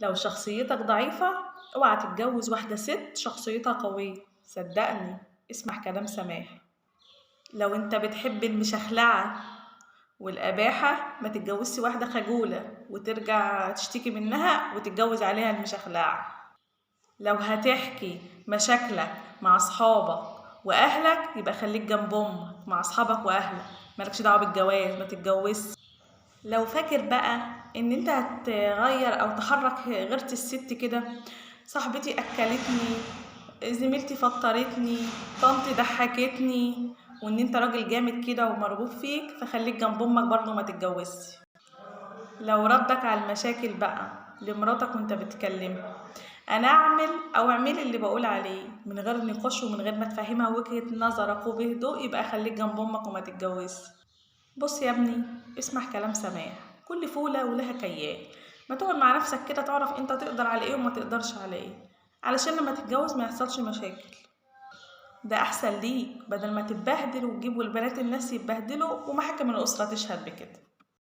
لو شخصيتك ضعيفة اوعى تتجوز واحدة ست شخصيتها قوية، صدقني. اسمع كلام سماح. لو انت بتحب المشخلعة والقباحة ما تتجوزش واحدة خجولة وترجع تشتكي منها وتتجوز عليها المشخلعة. لو هتحكي مشاكلك مع أصحابك وأهلك يبقى خليك جنب أمك مع أصحابك وأهلك، مالكش دعوة بالجواز، ما تتجوزش. لو فاكر بقى ان انت هتغير او تحرك غيرة الست كده، صاحبتي اكلتني، زميلتي فطرتني، طنطي ضحكتني، وان انت راجل جامد كده ومرغوب فيك، فخليك جنب امك برضه ما تتجوزش. لو ردك على المشاكل بقى لمراتك وانت بتكلمها، انا اعمل او اعملي اللي بقول عليه من غير نقاش ومن غير ما تفهمها وجهة نظرك وبهدوء، يبقى خليك جنب امك وما تتجوزش. بص يا ابني، اسمع كلام سماح. كل فولة ولها كيال. ما تقعد مع نفسك كده تعرف انت تقدر على ايه وما تقدرش على ايه، علشان لما تتجوز ما يحصلش مشاكل. ده احسن ليك بدل ما تتبهدل وتجيب والبنات الناس يتبهدلوا ومحاكم الاسرة تشهد بكده.